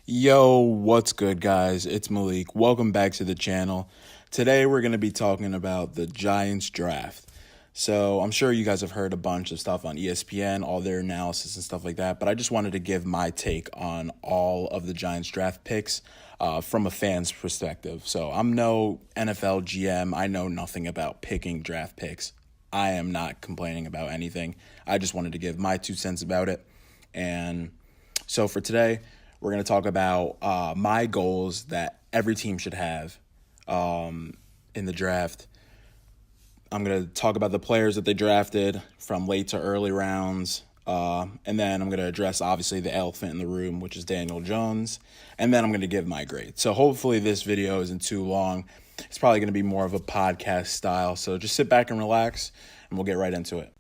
Yo, what's good, guys? It's Malik. Welcome back to the channel. Today, we're going to be talking about the Giants draft. So, I'm sure you guys have heard a bunch of stuff on ESPN, all their analysis and stuff like that, but I just wanted to give my take on all of the Giants draft picks from a fan's perspective. So, I'm no NFL GM. I know nothing about picking draft picks. I am not complaining about anything. I just wanted to give my 2 cents about it. And so, for today, we're going to talk about my goals that every team should have in the draft. I'm going to talk about the players that they drafted from late to early rounds. And then I'm going to address, obviously, the elephant in the room, which is Daniel Jones. And then I'm going to give my grade. So hopefully this video isn't too long. It's probably going to be more of a podcast style. So just sit back and relax, and we'll get right into it.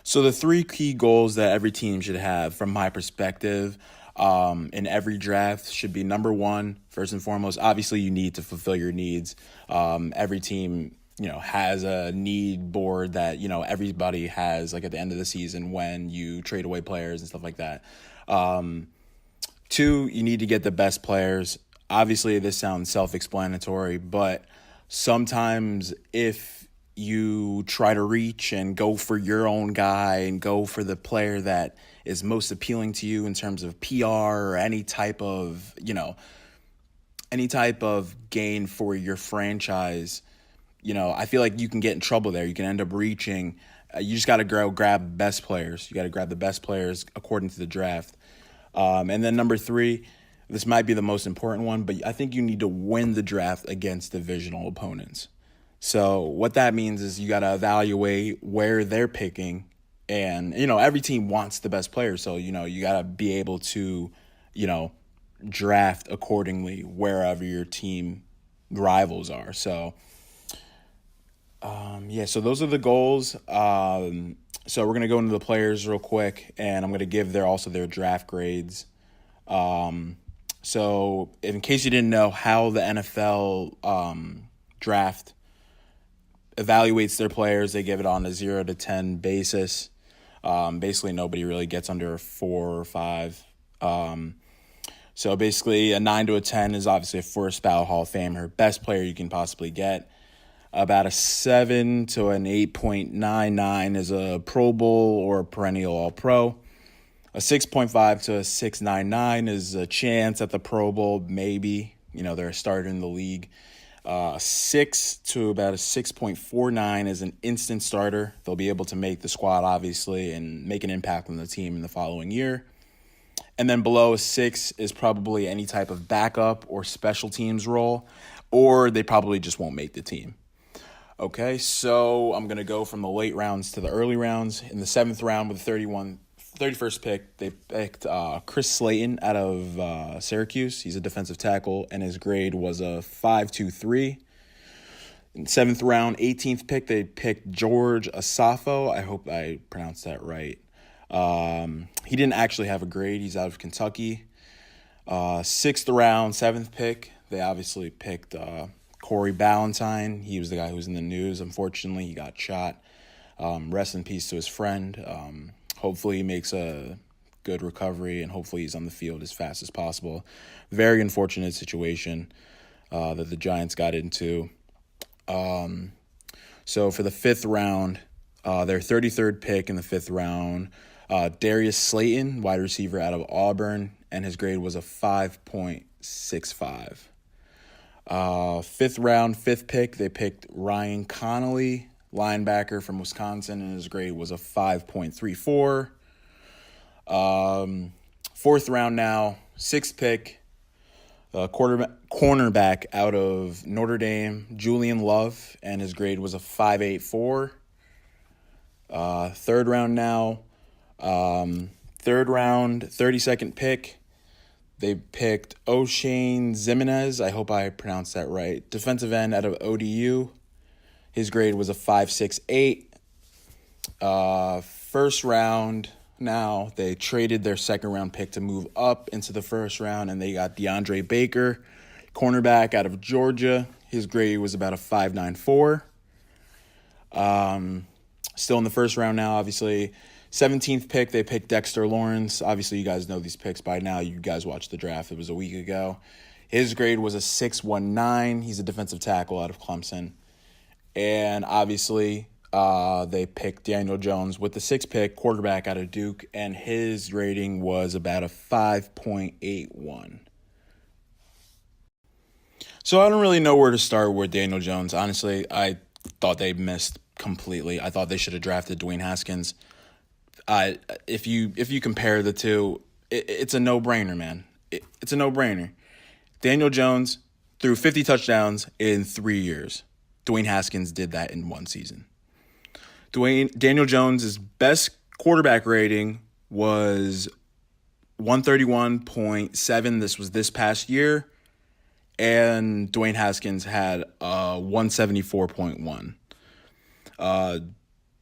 So the 3 key goals that every team should have, from my perspective, in every draft should be number 1, first and foremost. Obviously, you need to fulfill your needs. Every team, has a need board that, everybody has, like, at the end of the season when you trade away players and stuff like that. 2, you need to get the best players. Obviously, this sounds self-explanatory, but sometimes if you try to reach and go for your own guy and go for the player that is most appealing to you in terms of PR or any type of gain for your franchise, I feel like you can get in trouble there. You can end up reaching. You just got to go grab the best players. You got to grab the best players according to the draft. And then number 3, this might be the most important one, but I think you need to win the draft against divisional opponents. So what that means is you got to evaluate where they're picking. And, every team wants the best players. So, you got to be able to, draft accordingly wherever your team rivals are. So, so those are the goals. So we're going to go into the players real quick, and I'm going to give their draft grades. So in case you didn't know how the NFL draft evaluates their players, they give it on a 0 to 10 basis. Basically, nobody really gets under a 4 or 5. So basically, a 9 to a 10 is obviously a first ballot Hall of Famer, best player you can possibly get. About a 7 to an 8.99 is a Pro Bowl or a perennial All-Pro. A 6.5 to a 6.99 is a chance at the Pro Bowl, maybe. They're a starter in the league. 6 to about a 6.49 is an instant starter. They'll be able to make the squad, obviously, and make an impact on the team in the following year. And then below a 6 is probably any type of backup or special teams role, or they probably just won't make the team. Okay, so I'm going to go from the late rounds to the early rounds. In the 7th round with the 31st pick, they picked Chris Slayton out of Syracuse. He's a defensive tackle, and his grade was a 5.23. In the 7th round, 18th pick, they picked George Asafo. I hope I pronounced that right. He didn't actually have a grade. He's out of Kentucky. 6th round, 7th pick, they obviously picked Corey Ballantyne. He was the guy who was in the news. Unfortunately, he got shot. Rest in peace to his friend. Hopefully he makes a good recovery, and hopefully he's on the field as fast as possible. Very unfortunate situation that the Giants got into. So for the 5th round, their 33rd pick in the 5th round, Darius Slayton, wide receiver out of Auburn, and his grade was a 5.65. 5th round, 5th pick, they picked Ryan Connolly, linebacker from Wisconsin, and his grade was a 5.34. 4th round now, 6th pick, cornerback out of Notre Dame, Julian Love, and his grade was a 5.84. 3rd round now, 3rd round, 32nd pick, they picked O'Shane Zimenez. I hope I pronounced that right. Defensive end out of ODU. His grade was a 5.68. 1st round now, they traded their 2nd round pick to move up into the 1st round, and they got DeAndre Baker, cornerback out of Georgia. His grade was about a 5.94. Still in the 1st round now, obviously. 17th pick, they picked Dexter Lawrence. Obviously, you guys know these picks by now. You guys watched the draft. It was a week ago. His grade was a 6.19. He's a defensive tackle out of Clemson. And obviously, they picked Daniel Jones with the 6th pick, quarterback out of Duke, and his rating was about a 5.81. So I don't really know where to start with Daniel Jones. Honestly, I thought they missed completely. I thought they should have drafted Dwayne Haskins. If you compare the two, it's a no-brainer, man. It's a no-brainer. Daniel Jones threw 50 touchdowns in 3 years. Dwayne Haskins did that in 1 season. Daniel Jones' best quarterback rating was 131.7. This was this past year. And Dwayne Haskins had 174.1.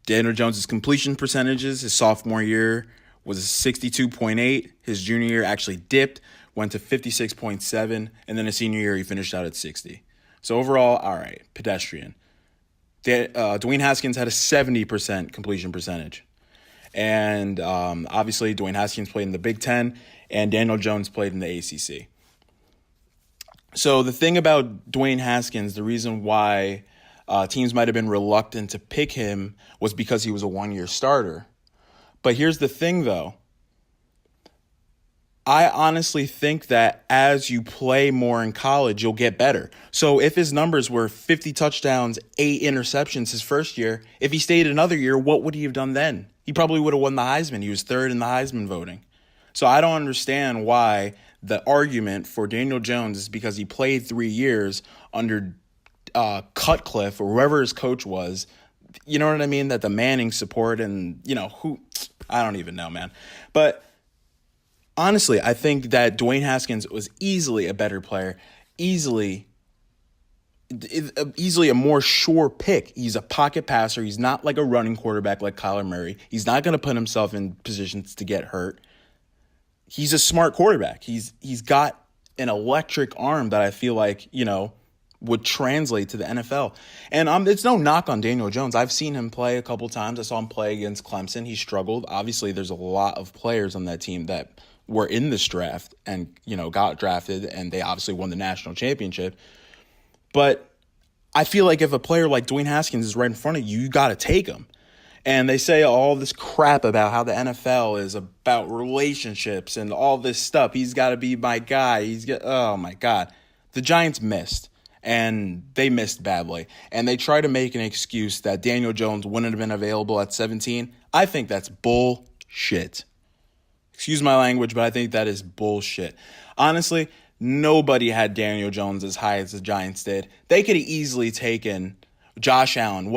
Daniel Jones' completion percentages his sophomore year was 62.8. His junior year actually dipped, went to 56.7. And then his senior year, he finished out at 60. So overall, all right, pedestrian. Dwayne Haskins had a 70% completion percentage. And obviously, Dwayne Haskins played in the Big Ten, and Daniel Jones played in the ACC. So the thing about Dwayne Haskins, the reason why teams might have been reluctant to pick him was because he was a one-year starter. But here's the thing, though. I honestly think that as you play more in college, you'll get better. So if his numbers were 50 touchdowns, 8 interceptions his first year, if he stayed another year, what would he have done then? He probably would have won the Heisman. He was 3rd in the Heisman voting. So I don't understand why the argument for Daniel Jones is because he played 3 years under Cutcliffe or whoever his coach was. You know what I mean? That the Manning support and, who, I don't even know, man. But honestly, I think that Dwayne Haskins was easily a better player, easily a more sure pick. He's a pocket passer. He's not like a running quarterback like Kyler Murray. He's not going to put himself in positions to get hurt. He's a smart quarterback. He's got an electric arm that I feel like, would translate to the NFL. And it's no knock on Daniel Jones. I've seen him play a couple times. I saw him play against Clemson. He struggled. Obviously, there's a lot of players on that team that were in this draft and, got drafted, and they obviously won the national championship. But I feel like if a player like Dwayne Haskins is right in front of you, you got to take him. And they say all this crap about how the NFL is about relationships and all this stuff. He's got to be my guy. Oh, my God. The Giants missed, and they missed badly. And they try to make an excuse that Daniel Jones wouldn't have been available at 17. I think that's bullshit. Excuse my language, but I think that is bullshit. Honestly, nobody had Daniel Jones as high as the Giants did. They could have easily taken Josh Allen,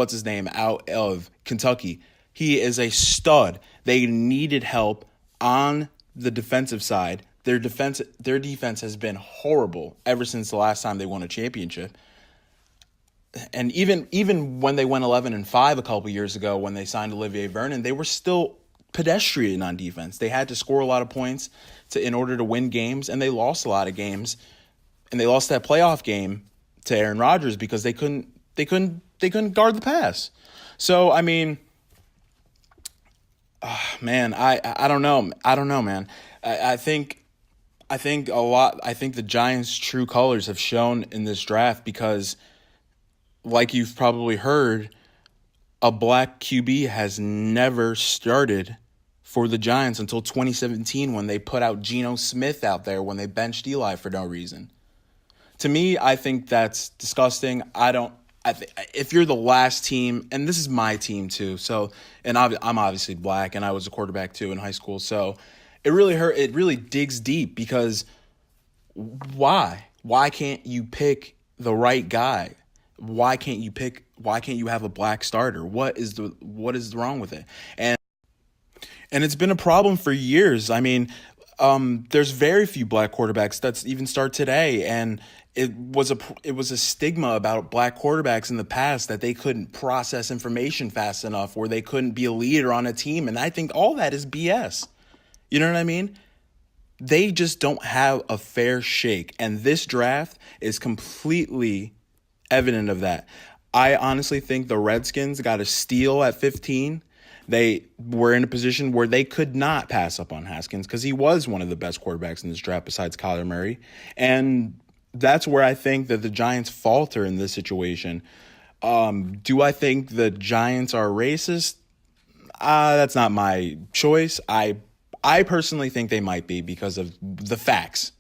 out of Kentucky. He is a stud. They needed help on the defensive side. Their defense has been horrible ever since the last time they won a championship. And even when they went 11-5 a couple years ago when they signed Olivier Vernon, they were still pedestrian on defense. They had to score a lot of points in order to win games, and they lost a lot of games. And they lost that playoff game to Aaron Rodgers because they couldn't guard the pass. So I mean, man, I don't know. I don't know, man. I think the Giants' true colors have shown in this draft because, like you've probably heard, a black QB has never started for the Giants until 2017 when they put out Geno Smith out there when they benched Eli for no reason. To me, I think that's disgusting. If you're the last team, and this is my team too, and I'm obviously black, and I was a quarterback too in high school, so it really hurt. It really digs deep because why? Why can't you pick the right guy? Why can't you have a black starter? What is wrong with it? And it's been a problem for years. I mean, there's very few black quarterbacks that even start today, and it was a stigma about black quarterbacks in the past that they couldn't process information fast enough or they couldn't be a leader on a team. And I think all that is BS. You know what I mean? They just don't have a fair shake. And this draft is completely evident of that. I honestly think the Redskins got a steal at 15. They were in a position where they could not pass up on Haskins because he was one of the best quarterbacks in this draft besides Kyler Murray. And that's where I think that the Giants falter in this situation. Do I think the Giants are racist? That's not my choice. I personally think they might be because of the facts.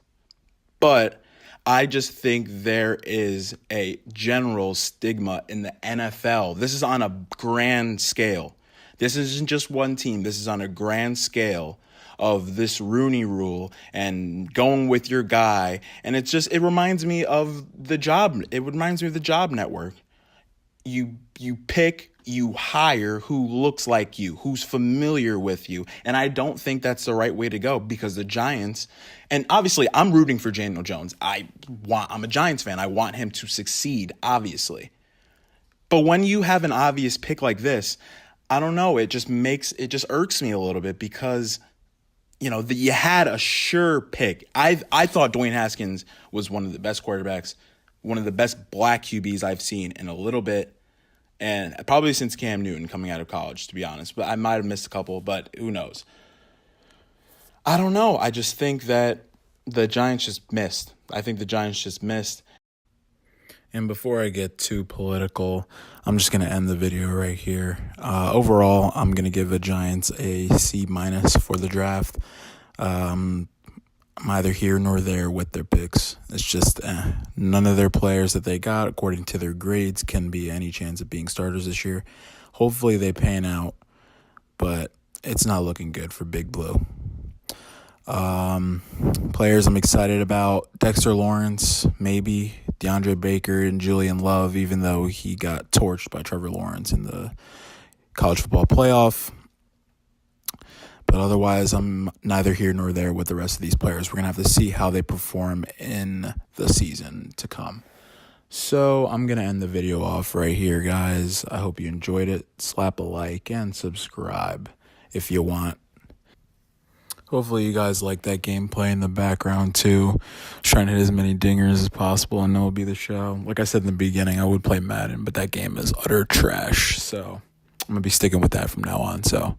But I just think there is a general stigma in the NFL. This is on a grand scale. This isn't just one team. This is on a grand scale of this Rooney Rule and going with your guy. And it reminds me of the job. It reminds me of the Job Network. You pick, you hire who looks like you, who's familiar with you. And I don't think that's the right way to go because the Giants, and obviously I'm rooting for Daniel Jones. I'm a Giants fan. I want him to succeed, obviously. But when you have an obvious pick like this, I don't know. It just irks me a little bit because, you had a sure pick. I thought Dwayne Haskins was one of the best quarterbacks, one of the best black QBs I've seen in a little bit, and probably since Cam Newton coming out of college, to be honest. But I might have missed a couple, but who knows? I don't know. I just think that the Giants just missed. I think the Giants just missed. And before I get too political, I'm just going to end the video right here. Overall, I'm going to give the Giants a C- for the draft. I'm neither here nor there with their picks. It's just none of their players that they got, according to their grades, can be any chance of being starters this year. Hopefully they pan out, but it's not looking good for Big Blue. Players I'm excited about: Dexter Lawrence, maybe DeAndre Baker and Julian Love, even though he got torched by Trevor Lawrence in the college football playoff. But otherwise, I'm neither here nor there with the rest of these players. We're going to have to see how they perform in the season to come. So I'm going to end the video off right here, guys. I hope you enjoyed it. Slap a like and subscribe if you want. Hopefully you guys like that gameplay in the background too. Trying to hit as many dingers as possible and it'll be the show. Like I said in the beginning, I would play Madden, but that game is utter trash. So I'm going to be sticking with that from now on. So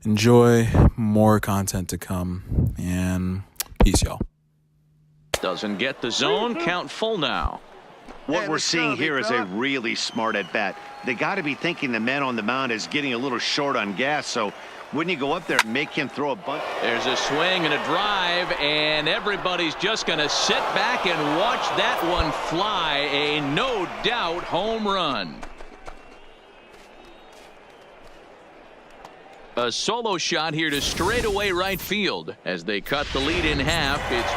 enjoy, more content to come, and peace, y'all. Doesn't get the zone, count full now. What we're seeing here is a really smart at-bat. They got to be thinking the man on the mound is getting a little short on gas, so wouldn't you go up there and make him throw a bunt? There's a swing and a drive, and everybody's just going to sit back and watch that one fly. A no-doubt home run. A solo shot here to straightaway right field as they cut the lead in half. It's